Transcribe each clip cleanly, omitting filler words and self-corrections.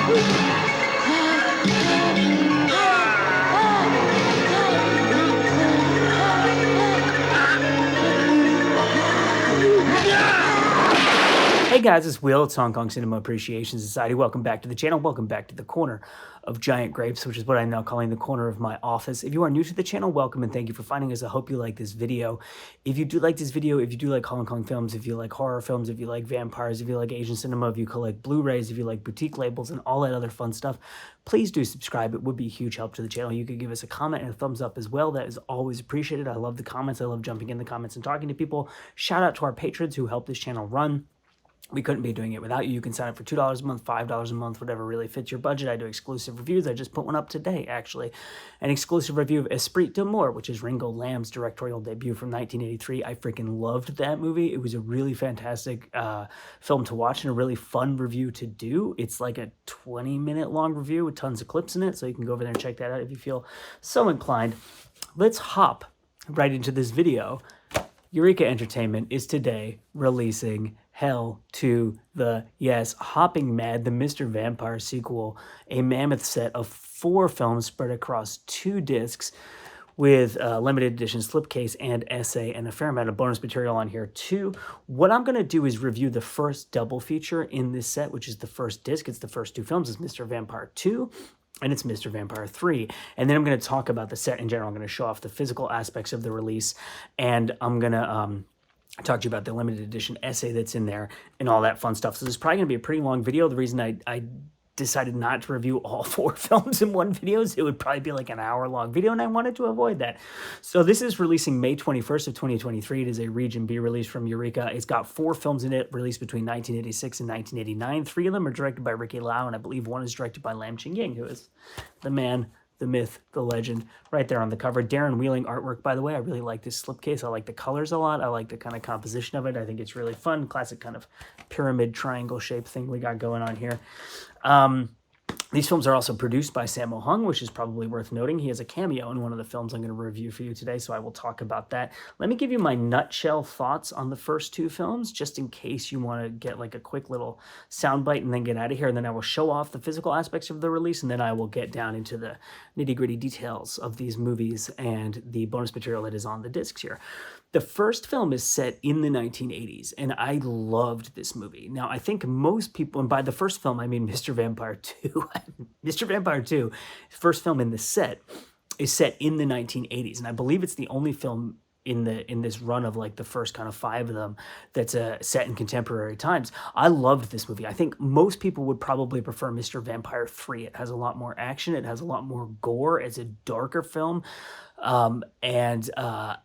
Hey guys, it's Will. It's Hong Kong Cinema Appreciation Society. Welcome back to the channel. Welcome back to the corner of giant grapes, which is what I'm now calling the corner of my office. If you are new to the channel, welcome and thank you for finding us. I hope you like this video. If you do like this video, if you do like Hong Kong films, if you like horror films, if you like vampires, if you like Asian cinema, if you collect Blu-rays, if you like boutique labels and all that other fun stuff, please do subscribe. It would be a huge help to the channel. You could give us a comment and a thumbs up as well. That is always appreciated. I love the comments. I love jumping in the comments and talking to people. Shout out to our patrons who help this channel run. We couldn't be doing it without you. You can sign up for $2 a month, $5 a month, whatever really fits your budget. I do exclusive reviews. I just put one up today, actually. An exclusive review of Esprit d'Amour, which is Ringo Lam's directorial debut from 1983. I freaking loved that movie. It was a really fantastic film to watch and a really fun review to do. It's like a 20-minute long review with tons of clips in it, so you can go over there and check that out if you feel so inclined. Let's hop right into this video. Eureka Entertainment is today releasing Hell to the Yes, Hopping Mad, the Mr. Vampire sequel, a mammoth set of 4 films spread across 2 discs with limited edition slipcase and essay and a fair amount of bonus material on here too. What I'm going to do is review the first double feature in this set, which is the first disc. It's the first 2 films. It's Mr. Vampire 2 and it's Mr. Vampire 3. And then I'm going to talk about the set in general. I'm going to show off the physical aspects of the release, and I'm going to talk to you about the limited edition essay that's in there and all that fun stuff. So this is probably going to be a pretty long video. The reason I decided not to review all 4 films in one video is it would probably be like an hour-long video, and I wanted to avoid that. So this is releasing May 21st of 2023. It is a Region B release from Eureka. It's got 4 films in it, released between 1986 and 1989. 3 of them are directed by Ricky Lau, and I believe 1 is directed by Lam Ching-ying, who is the man, the myth, the legend, right there on the cover. Darren Wheeling artwork, by the way. I really like this slipcase. I like the colors a lot. I like the kind of composition of it. I think it's really fun. Classic kind of pyramid triangle shape thing we got going on here. These films are also produced by Sammo Hung, which is probably worth noting. He has a cameo in one of the films I'm going to review for you today, so I will talk about that. Let me give you my nutshell thoughts on the first 2 films, just in case you want to get like a quick little soundbite and then get out of here. And then I will show off the physical aspects of the release, and then I will get down into the nitty-gritty details of these movies and the bonus material that is on the discs here. The first film is set in the 1980s, and I loved this movie. Now, I think most people, and by the first film, I mean Mr. Vampire 2. Mr. Vampire 2, first film in the set, is set in the 1980s, and I believe it's the only film in this run of like the first kind of 5 of them that's set in contemporary times. I loved this movie. I think most people would probably prefer Mr. Vampire 3. It has a lot more action. It has a lot more gore. It's a darker film. And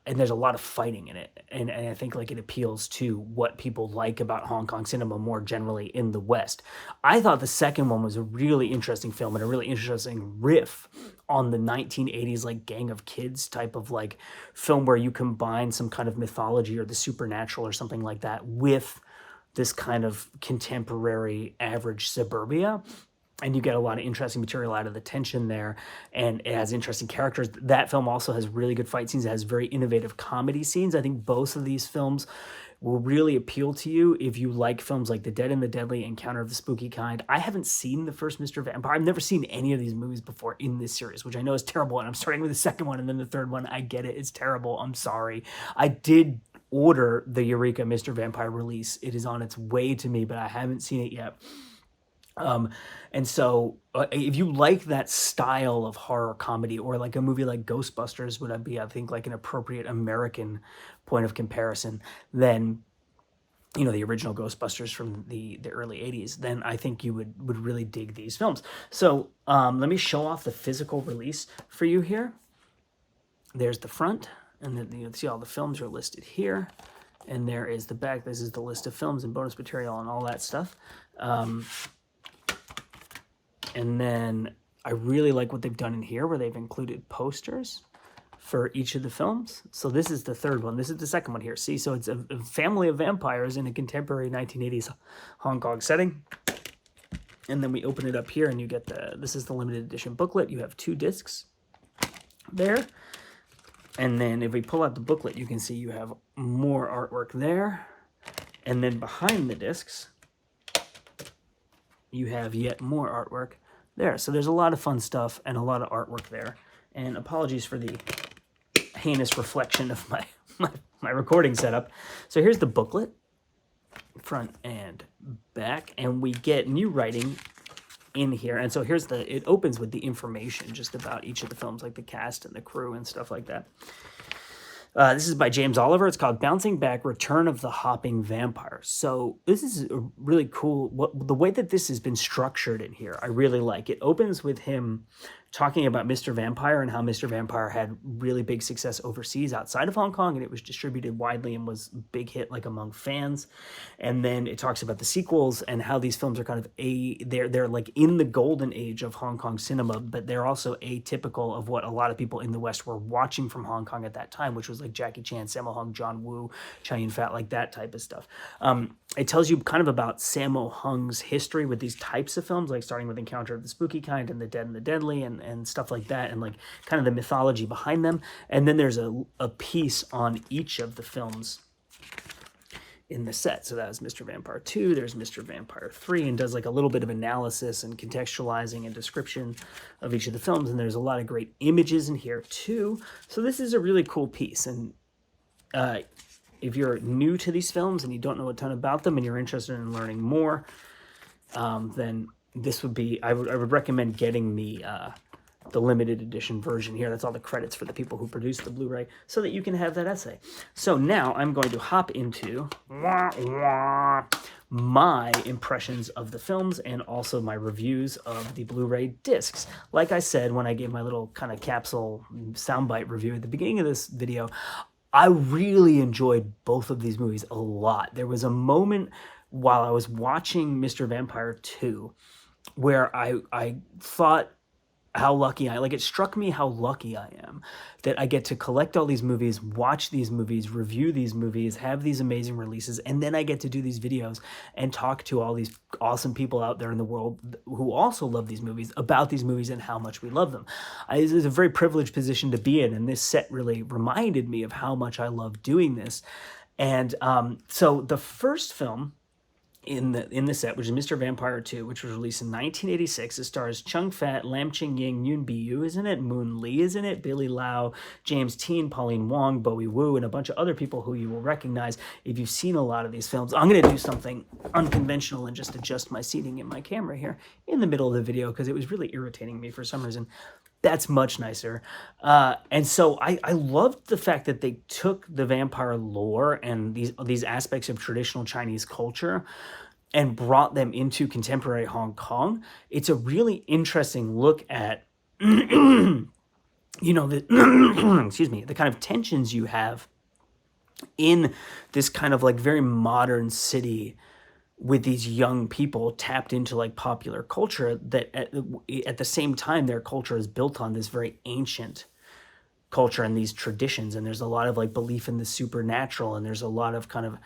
there's a lot of fighting in it. And I think like it appeals to what people like about Hong Kong cinema more generally in the West. I thought the second one was a really interesting film and a really interesting riff on the 1980s like Gang of Kids type of like film where you combine some kind of mythology or the supernatural or something like that with this kind of contemporary average suburbia. And you get a lot of interesting material out of the tension there, and it has interesting characters. That film also has really good fight scenes. It has very innovative comedy scenes. I think both of these films will really appeal to you if you like films like The Dead and the Deadly, Encounter of the Spooky Kind. I haven't seen the first Mr. Vampire. I've never seen any of these movies before in this series, which I know is terrible, and I'm starting with the second one and then the third one. I get it. It's terrible. I'm sorry. I did order the Eureka Mr. Vampire release. It is on its way to me, but I haven't seen it yet. And so if you like that style of horror comedy, or like a movie like Ghostbusters would be, I think, like an appropriate American point of comparison, then, you know, the original Ghostbusters from the early 80s, then I think you would really dig these films. So let me show off the physical release for you here. There's the front, and then you can see all the films are listed here. And there is the back. This is the list of films and bonus material and all that stuff. And then I really like what they've done in here, where they've included posters for each of the films. So this is the third one. This is the second one here. See, so it's a family of vampires in a contemporary 1980s Hong Kong setting. And then we open it up here, and you get this is the limited edition booklet. You have 2 discs there. And then if we pull out the booklet, you can see you have more artwork there. And then behind the discs, you have yet more artwork there. So there's a lot of fun stuff and a lot of artwork there. And apologies for the heinous reflection of my recording setup. So here's the booklet, front and back, and we get new writing in here. And so here's it opens with the information just about each of the films, like the cast and the crew and stuff like that. This is by James Oliver. It's called Bouncing Back, Return of the Hopping Vampire. So this is a really cool, the way that this has been structured in here, I really like. It opens with him talking about Mr. Vampire and how Mr. Vampire had really big success overseas outside of Hong Kong, and it was distributed widely and was a big hit like among fans. And then it talks about the sequels and how these films are kind of they're like in the golden age of Hong Kong cinema, but they're also atypical of what a lot of people in the West were watching from Hong Kong at that time, which was like Jackie Chan, Sammo Hung, John Woo, Chow Yun-fat, like that type of stuff. It tells you kind of about Sammo Hung's history with these types of films, like starting with Encounter of the Spooky Kind and The Dead and the Deadly and stuff like that, and like kind of the mythology behind them. And then there's a piece on each of the films in the set. So that was Mr. Vampire 2, there's Mr. Vampire 3, and does like a little bit of analysis and contextualizing and description of each of the films. And there's a lot of great images in here too. So this is a really cool piece. And if you're new to these films and you don't know a ton about them and you're interested in learning more, then this would be, I would recommend getting the limited edition version here. That's all the credits for the people who produced the Blu-ray, so that you can have that essay. So now I'm going to hop into my impressions of the films and also my reviews of the Blu-ray discs. Like I said, when I gave my little kind of capsule soundbite review at the beginning of this video, I really enjoyed both of these movies a lot. There was a moment while I was watching Mr. Vampire 2 where I thought how lucky it struck me how lucky I am that I get to collect all these movies, watch these movies, review these movies, have these amazing releases, and then I get to do these videos and talk to all these awesome people out there in the world who also love these movies about these movies and how much we love them. It is a very privileged position to be in, and this set really reminded me of how much I love doing this. And so the first film in the set, which is Mr. Vampire 2, which was released in 1986. It stars Chung Fat, Lam Ching Ying, Yoon Bi-yu, isn't it? Moon Lee, isn't it? Billy Lau, James Teen, Pauline Wong, Bowie Wu, and a bunch of other people who you will recognize if you've seen a lot of these films. I'm going to do something unconventional and just adjust my seating in my camera here in the middle of the video because it was really irritating me for some reason. That's much nicer. And so I loved the fact that they took the vampire lore and these aspects of traditional Chinese culture and brought them into contemporary Hong Kong. It's a really interesting look at, the excuse me, the kind of tensions you have in this kind of like very modern city with these young people tapped into like popular culture that at the same time their culture is built on this very ancient culture and these traditions, and there's a lot of like belief in the supernatural, and there's a lot of kind of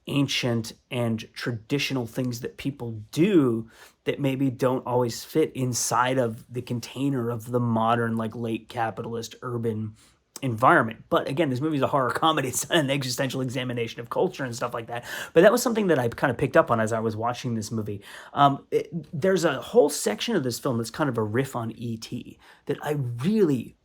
ancient and traditional things that people do that maybe don't always fit inside of the container of the modern like late capitalist urban environment. But again, this movie is a horror comedy. It's not an existential examination of culture and stuff like that. But that was something that I kind of picked up on as I was watching this movie. There's a whole section of this film that's kind of a riff on E.T. that I really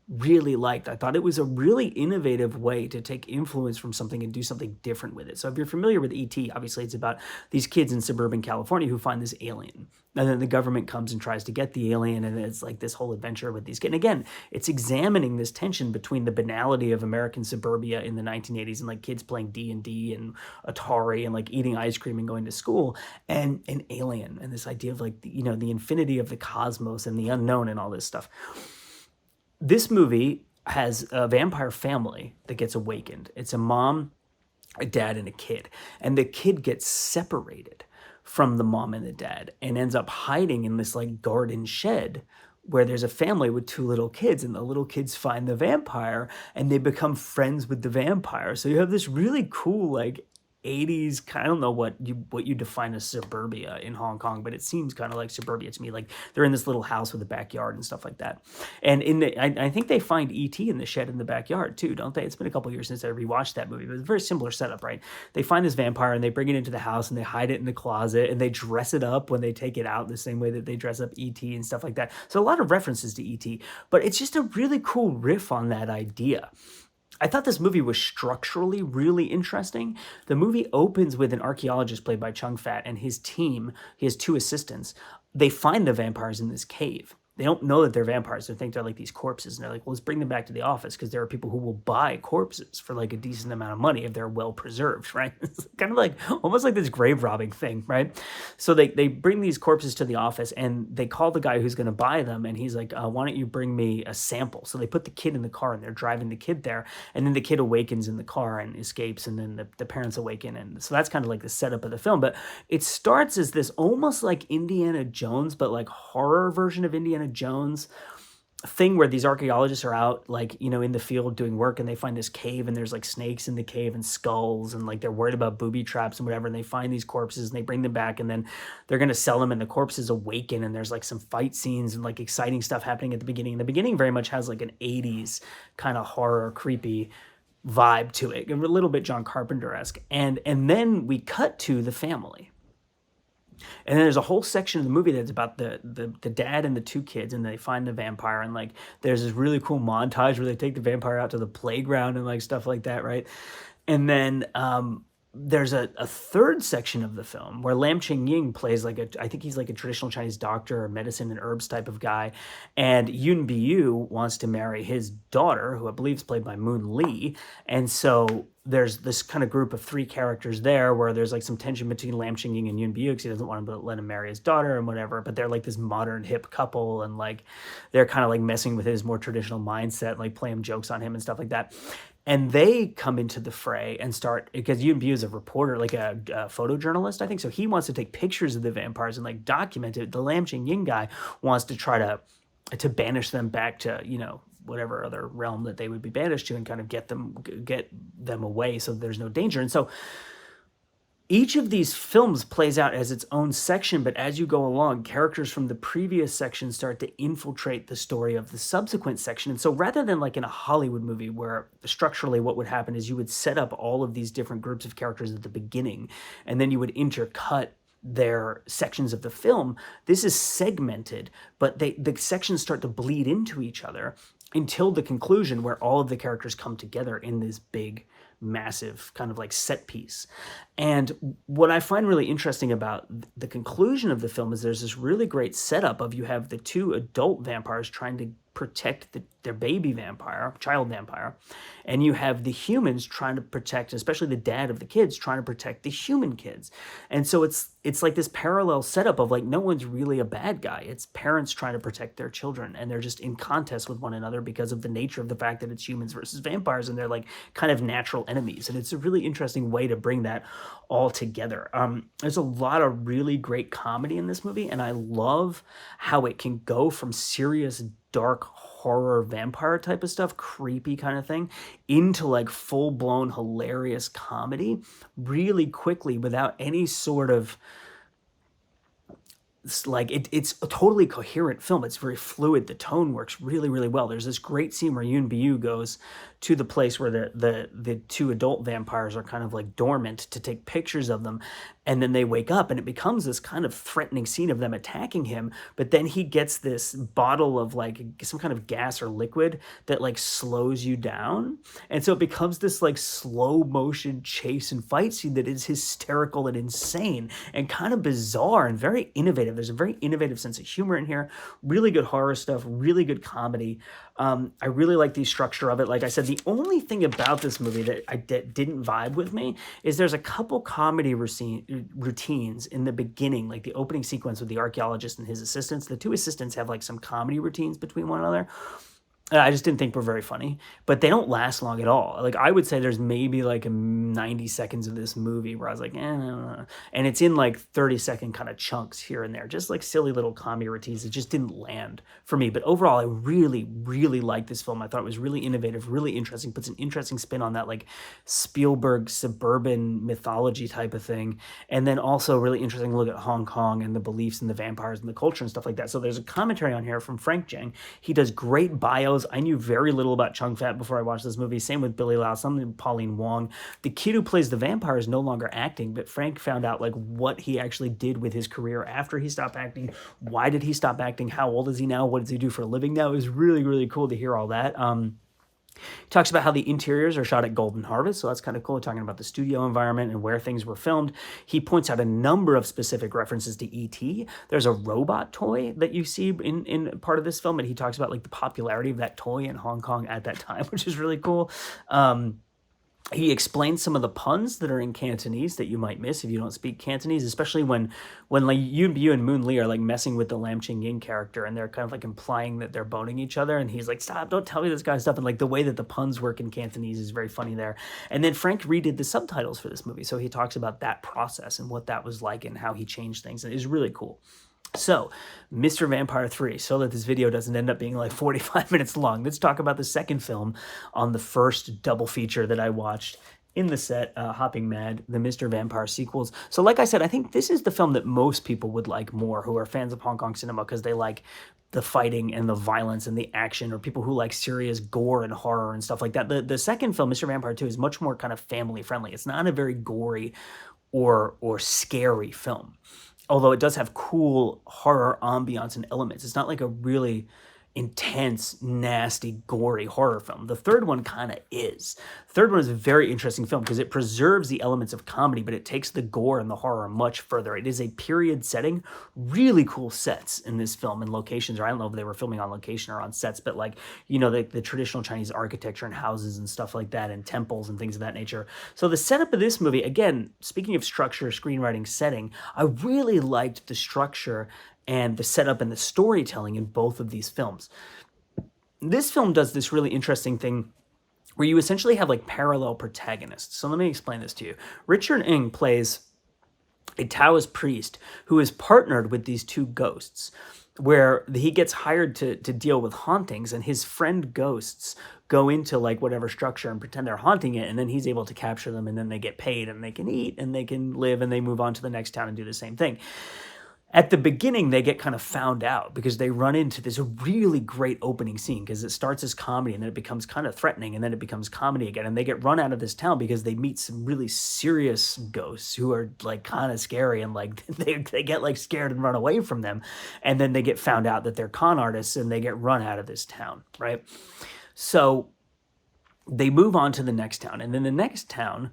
liked. I thought it was a really innovative way to take influence from something and do something different with it. So if you're familiar with E.T., obviously it's about these kids in suburban California who find this alien. And then the government comes and tries to get the alien, and it's like this whole adventure with these kids. And again, it's examining this tension between the banality of American suburbia in the 1980s and like kids playing D&D and Atari and like eating ice cream and going to school, and an alien and this idea of like, the infinity of the cosmos and the unknown and all this stuff. This movie has a vampire family that gets awakened. It's a mom, a dad, and a kid. And the kid gets separated from the mom and the dad and ends up hiding in this like garden shed where there's a family with two little kids, and the little kids find the vampire and they become friends with the vampire. So you have this really cool like 80s, I don't know what you define as suburbia in Hong Kong, but it seems kind of like suburbia to me. Like they're in this little house with a backyard and stuff like that. And I think they find E.T. in the shed in the backyard too, don't they? It's been a couple years since I rewatched that movie, but it's a very similar setup, right? They find this vampire and they bring it into the house and they hide it in the closet and they dress it up when they take it out the same way that they dress up E.T. and stuff like that. So a lot of references to E.T., but it's just a really cool riff on that idea. I thought this movie was structurally really interesting. The movie opens with an archaeologist played by Chung Fat and his team, he has two assistants. They find the vampires in this cave. They don't know that they're vampires. They think they're like these corpses. And they're like, well, let's bring them back to the office because there are people who will buy corpses for like a decent amount of money if they're well preserved, right? It's kind of like almost like this grave robbing thing, right? So they bring these corpses to the office and they call the guy who's going to buy them. And he's like, why don't you bring me a sample? So they put the kid in the car and they're driving the kid there. And then the kid awakens in the car and escapes. And then the parents awaken. And so that's kind of like the setup of the film. But it starts as this almost like Indiana Jones, but like horror version of Indiana Jones thing where these archaeologists are out like, you know, in the field doing work and they find this cave and there's like snakes in the cave and skulls and like they're worried about booby traps and whatever, and they find these corpses and they bring them back and then they're going to sell them and the corpses awaken and there's like some fight scenes and like exciting stuff happening at the beginning. And the beginning very much has like an 80s kind of horror creepy vibe to it, a little bit John Carpenter-esque. And then we cut to the family. And then there's a whole section of the movie that's about the dad and the two kids, and they find the vampire, and like there's this really cool montage where they take the vampire out to the playground and like stuff like that, right? And then there's a third section of the film where Lam Ching-ying plays like I think he's like a traditional Chinese doctor or medicine and herbs type of guy, and Yun Biu wants to marry his daughter, who I believe is played by Moon Lee, and so there's this kind of group of three characters there where there's like some tension between Lam Ching-ying and Yun Biu because he doesn't want to let him marry his daughter and whatever, but they're like this modern hip couple and like they're kind of like messing with his more traditional mindset, like playing jokes on him and stuff like that. And they come into the fray and start, because Yun Biu is a reporter, like a photojournalist, I think. So he wants to take pictures of the vampires and like document it. The Lam Ching-ying guy wants to try to banish them back to, you know, whatever other realm that they would be banished to and kind of get them away so there's no danger. And so each of these films plays out as its own section, but as you go along, characters from the previous section start to infiltrate the story of the subsequent section. And so rather than like in a Hollywood movie where structurally what would happen is you would set up all of these different groups of characters at the beginning, and then you would intercut their sections of the film, this is segmented, but the sections start to bleed into each other until the conclusion where all of the characters come together in this big, massive kind of like set piece. And what I find really interesting about the conclusion of the film is there's this really great setup of you have the two adult vampires trying to protect their baby vampire, child vampire, and you have the humans trying to protect, especially the dad of the kids, trying to protect the human kids. And so it's like this parallel setup of like no one's really a bad guy. It's parents trying to protect their children, and they're just in contest with one another because of the nature of the fact that it's humans versus vampires, and they're like kind of natural enemies. And it's a really interesting way to bring that all together. There's a lot of really great comedy in this movie, and I love how it can go from serious dark horror vampire type of stuff, creepy kind of thing, into like full-blown hilarious comedy really quickly without any sort of like it's a totally coherent film. It's very fluid. The tone works really, really well. There's this great scene where Yun Biu goes to the place where the two adult vampires are kind of like dormant to take pictures of them, and then they wake up and it becomes this kind of threatening scene of them attacking him, but then he gets this bottle of like some kind of gas or liquid that like slows you down, and so it becomes this like slow motion chase and fight scene that is hysterical and insane and kind of bizarre and very innovative. There's a very innovative sense of humor in here, really good horror stuff, really good comedy. I really like the structure of it. Like I said, the only thing about this movie that didn't vibe with me is there's a couple comedy routines in the beginning, like the opening sequence with the archaeologist and his assistants. The two assistants have like some comedy routines between one another. I just didn't think were very funny, but they don't last long at all. Like, I would say there's maybe like a 90 seconds of this movie where I was like, no. And it's in like 30-second kind of chunks here and there, just like silly little comedy routines. It just didn't land for me. But overall, I really, really liked this film. I thought it was really innovative, really interesting, puts an interesting spin on that like Spielberg suburban mythology type of thing. And then also really interesting look at Hong Kong and the beliefs and the vampires and the culture and stuff like that. So there's a commentary on here from Frank Jang. He does great bios. I knew very little about Chung Fat before I watched this movie. Same with Billy Lau, some with Pauline Wong. The kid who plays the vampire is no longer acting, but Frank found out like what he actually did with his career after he stopped acting. Why did he stop acting? How old is he now? What does he do for a living now? It was really, really cool to hear all that. He talks about how the interiors are shot at Golden Harvest, so that's kind of cool, talking about the studio environment and where things were filmed. He points out a number of specific references to E.T. There's a robot toy that you see in part of this film, and he talks about like the popularity of that toy in Hong Kong at that time, which is really cool. He explains some of the puns that are in Cantonese that you might miss if you don't speak Cantonese, especially when like Yoon Bu and Moon Lee are like messing with the Lam Ching Ying character, and they're kind of like implying that they're boning each other, and he's like, stop, don't tell me this kind of stuff. And like the way that the puns work in Cantonese is very funny there. And then Frank redid the subtitles for this movie, so he talks about that process and what that was like and how he changed things, and it is really cool. So, Mr. Vampire 3, so that this video doesn't end up being like 45 minutes long, let's talk about the second film on the first double feature that I watched in the set, Hopping Mad, the Mr. Vampire sequels. So like I said, I think this is the film that most people would like more who are fans of Hong Kong cinema, because they like the fighting and the violence and the action, or people who like serious gore and horror and stuff like that. The second film, Mr. Vampire 2, is much more kind of family friendly. It's not a very gory or scary film, although it does have cool horror ambiance and elements. It's not like a really intense, nasty, gory horror film. The third one kind of is. The third one is a very interesting film because it preserves the elements of comedy, but it takes the gore and the horror much further. It is a period setting, really cool sets in this film and locations, or I don't know if they were filming on location or on sets, but like, you know, the traditional Chinese architecture and houses and stuff like that, and temples and things of that nature. So the setup of this movie, again, speaking of structure, screenwriting, setting, I really liked the structure and the setup and the storytelling in both of these films. This film does this really interesting thing where you essentially have like parallel protagonists. So let me explain this to you. Richard Ng plays a Taoist priest who is partnered with these two ghosts, where he gets hired to deal with hauntings, and his friend ghosts go into like whatever structure and pretend they're haunting it, and then he's able to capture them, and then they get paid, and they can eat, and they can live, and they move on to the next town and do the same thing. At the beginning, they get kind of found out because they run into this really great opening scene, because it starts as comedy and then it becomes kind of threatening and then it becomes comedy again. And they get run out of this town because they meet some really serious ghosts who are like kind of scary, and like they get like scared and run away from them. And then they get found out that they're con artists and they get run out of this town, right? So they move on to the next town, and then the next town,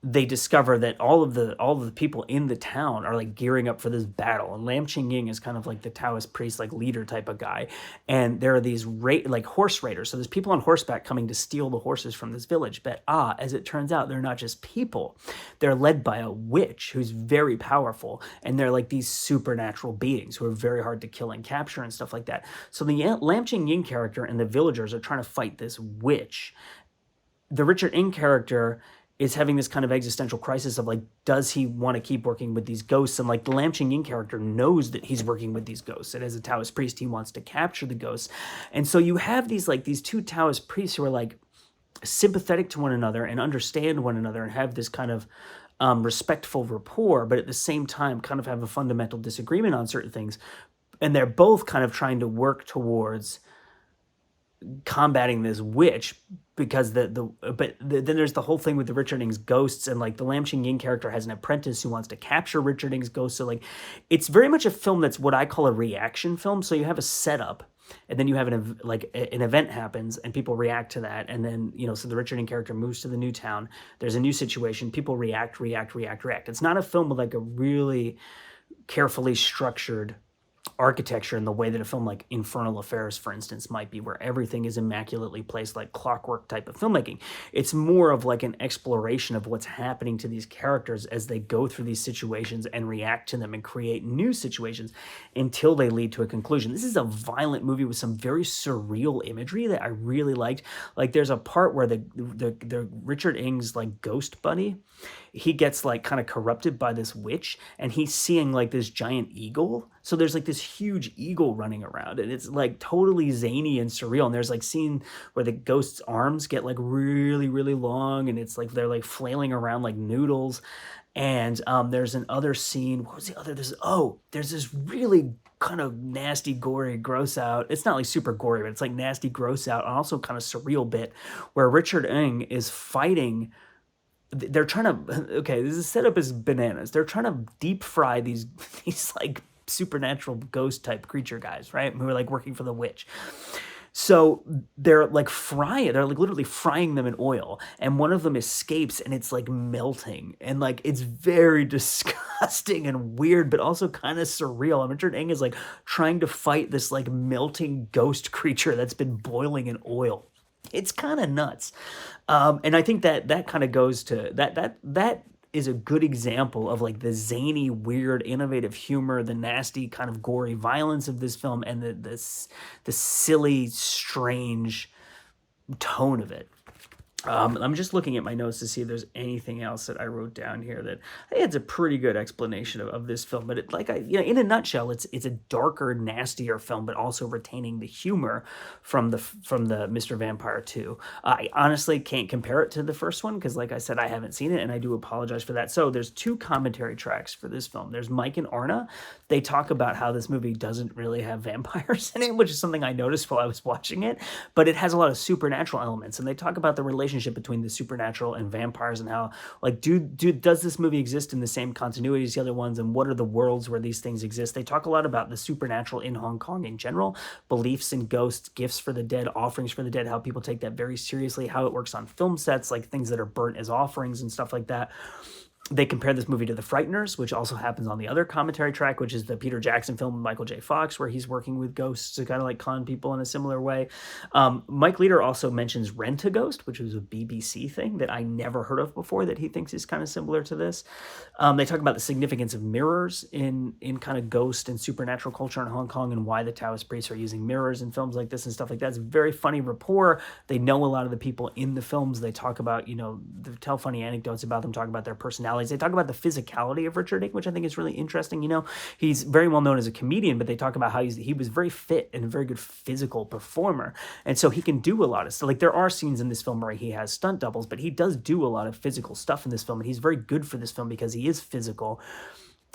they discover that all of the people in the town are like gearing up for this battle, and Lam Ching Ying is kind of like the Taoist priest, like leader type of guy, and there are these like horse raiders. So there's people on horseback coming to steal the horses from this village. But as it turns out, they're not just people; they're led by a witch who's very powerful, and they're like these supernatural beings who are very hard to kill and capture and stuff like that. So the Lam Ching Ying character and the villagers are trying to fight this witch. The Richard Ng character is having this kind of existential crisis of like, does he want to keep working with these ghosts? And like the Lam Ching Ying character knows that he's working with these ghosts, and as a Taoist priest, he wants to capture the ghosts. And so you have these two Taoist priests who are like sympathetic to one another and understand one another and have this kind of respectful rapport, but at the same time kind of have a fundamental disagreement on certain things. And they're both kind of trying to work towards combating this witch, because then there's the whole thing with the Richard Ng's ghosts, and like the Lam Ching Ying character has an apprentice who wants to capture Richard Ng's ghost. So like it's very much a film that's what I call a reaction film. So you have a setup, and then you have an event happens and people react to that, and then so the Richard Ng character moves to the new town, there's a new situation, people react. It's not a film with like a really carefully structured architecture and the way that a film like Infernal Affairs, for instance, might be, where everything is immaculately placed, like clockwork type of filmmaking. It's more of like an exploration of what's happening to these characters as they go through these situations and react to them and create new situations until they lead to a conclusion. This is a violent movie with some very surreal imagery that I really liked. Like there's a part where the Richard Ng's like ghost buddy, he gets like kind of corrupted by this witch, and he's seeing like this giant eagle. So there's like this huge eagle running around, and it's like totally zany and surreal. And there's like scene where the ghost's arms get like really, really long, and it's like they're like flailing around like noodles. And there's another scene. What was the other? There's this really kind of nasty, gory, gross out. It's not like super gory, but it's like nasty, gross out, and also kind of surreal bit where Richard Ng is fighting. They're trying to, okay, this is set up as bananas. They're trying to deep fry these like supernatural ghost type creature guys, right? Who are like working for the witch. So they're like literally frying them in oil, and one of them escapes and it's like melting, and like it's very disgusting and weird, but also kind of surreal. And Richard Ng is like trying to fight this like melting ghost creature that's been boiling in oil. It's kind of nuts. And I think that kind of goes to that is a good example of like the zany, weird, innovative humor, the nasty kind of gory violence of this film, and the silly, strange tone of it. I'm just looking at my notes to see if there's anything else that I wrote down here that I think it's a pretty good explanation of this film. But in a nutshell, it's a darker, nastier film, but also retaining the humor from the Mr. Vampire 2. I honestly can't compare it to the first one because, like I said, I haven't seen it, and I do apologize for that. So there's 2 commentary tracks for this film. There's Mike and Arna. They talk about how this movie doesn't really have vampires in it, which is something I noticed while I was watching it, but it has a lot of supernatural elements, and they talk about the relationship between the supernatural and vampires and how like does this movie exist in the same continuity as the other ones, and what are the worlds where these things exist. They talk a lot about the supernatural in Hong Kong in general, beliefs in ghosts, gifts for the dead, offerings for the dead, how people take that very seriously, how it works on film sets, like things that are burnt as offerings and stuff like that. They compare this movie to The Frighteners, which also happens on the other commentary track, which is the Peter Jackson film with Michael J. Fox, where he's working with ghosts to kind of like con people in a similar way. Mike Leader also mentions Rent-A-Ghost, which was a BBC thing that I never heard of before that he thinks is kind of similar to this. They talk about the significance of mirrors in kind of ghost and supernatural culture in Hong Kong, and why the Taoist priests are using mirrors in films like this and stuff like that. It's very funny rapport. They know a lot of the people in the films. They talk about, they tell funny anecdotes about them, talk about their personalities. They talk about the physicality of Richard Ng, which I think is really interesting. He's very well known as a comedian, but they talk about how he was very fit and a very good physical performer. And so he can do a lot of stuff. Like there are scenes in this film where he has stunt doubles, but he does do a lot of physical stuff in this film. And he's very good for this film because he is physical.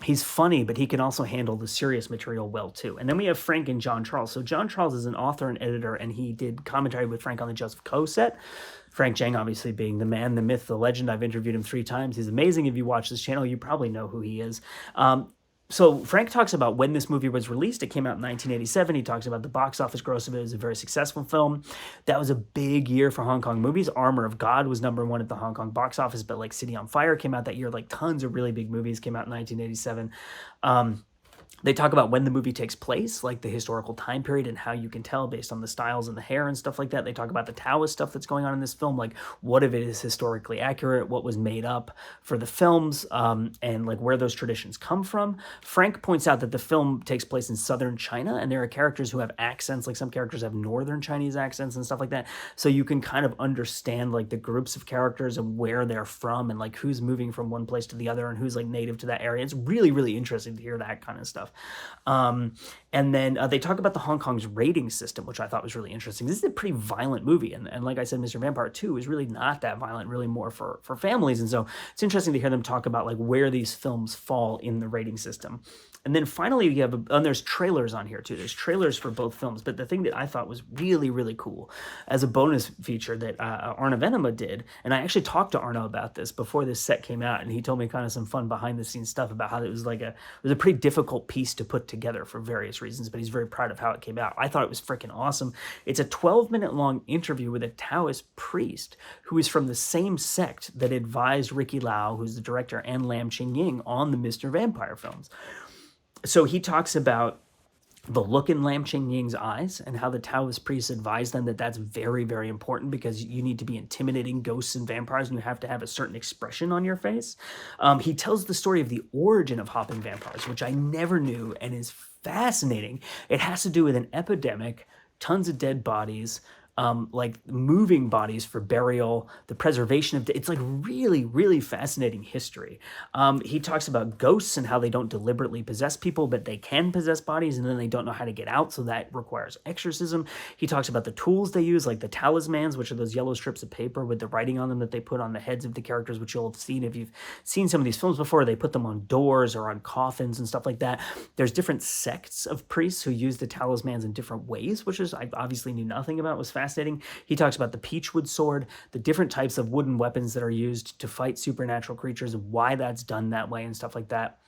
He's funny, but he can also handle the serious material well, too. And then we have Frank and John Charles. So John Charles is an author and editor, and he did commentary with Frank on the Joseph Coe set. Frank Chang, obviously, being the man, the myth, the legend. I've interviewed him 3 times. He's amazing. If you watch this channel, you probably know who he is. So Frank talks about when this movie was released. It came out in 1987. He talks about the box office gross of it. It was a very successful film. That was a big year for Hong Kong movies. Armor of God was #1 at the Hong Kong box office, but like City on Fire came out that year. Like tons of really big movies came out in 1987. They talk about when the movie takes place, like the historical time period, and how you can tell based on the styles and the hair and stuff like that. They talk about the Taoist stuff that's going on in this film, like what of it is historically accurate, what was made up for the films, and like where those traditions come from. Frank points out that the film takes place in southern China, and there are characters who have accents, like some characters have northern Chinese accents and stuff like that. So you can kind of understand like the groups of characters and where they're from, and like who's moving from one place to the other and who's like native to that area. It's really, really interesting to hear that kind of stuff. And then they talk about the Hong Kong's rating system, which I thought was really interesting. This is a pretty violent movie. And like I said, Mr. Vampire 2 is really not that violent, really more for families. And so it's interesting to hear them talk about like where these films fall in the rating system. And then finally, you have, and there's trailers on here too. There's trailers for both films. But the thing that I thought was really, really cool as a bonus feature that Arna Venema did, and I actually talked to Arna about this before this set came out, and he told me kind of some fun behind the scenes stuff about how it was like it was a pretty difficult piece to put together for various reasons, but he's very proud of how it came out. I thought it was freaking awesome. It's a 12-minute long interview with a Taoist priest who is from the same sect that advised Ricky Lau, who's the director, and Lam Ching-ying on the Mr. Vampire films. So he talks about the look in Lam Ching Ying's eyes and how the Taoist priests advise them that that's very, very important because you need to be intimidating ghosts and vampires and you have to have a certain expression on your face. He tells the story of the origin of hopping vampires, which I never knew and is fascinating. It has to do with an epidemic, tons of dead bodies, like moving bodies for burial, the preservation of, it's like really, really fascinating history. He talks about ghosts and how they don't deliberately possess people, but they can possess bodies and then they don't know how to get out. So that requires exorcism. He talks about the tools they use, like the talismans, which are those yellow strips of paper with the writing on them that they put on the heads of the characters, which you'll have seen if you've seen some of these films before. They put them on doors or on coffins and stuff like that. There's different sects of priests who use the talismans in different ways, which is, I obviously knew nothing about. It was fascinating. He talks about the peachwood sword, the different types of wooden weapons that are used to fight supernatural creatures, why that's done that way and stuff like that.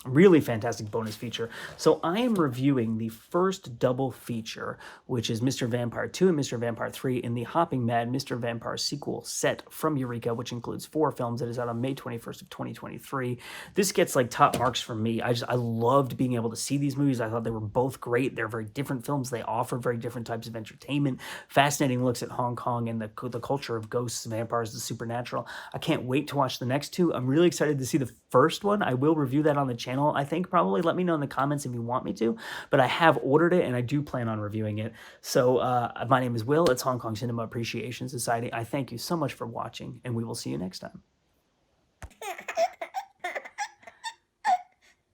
Really fantastic bonus feature. So I am reviewing the first double feature, which is Mr. Vampire 2 and Mr. Vampire 3 in the Hopping Mad Mr. Vampire sequel set from Eureka, which includes 4 films. That is out on May 21st of 2023. This gets like top marks from me. I loved being able to see these movies. I thought they were both great. They're very different films. They offer very different types of entertainment, fascinating looks at Hong Kong and the culture of ghosts, vampires, the supernatural. I can't wait to watch the next 2. I'm really excited to see the first one. I will review that on the channel, I think, probably. Let me know in the comments if you want me to, but I have ordered it and I do plan on reviewing it. So my name is Will. It's Hong Kong Cinema Appreciation Society. I thank you so much for watching and we will see you next time.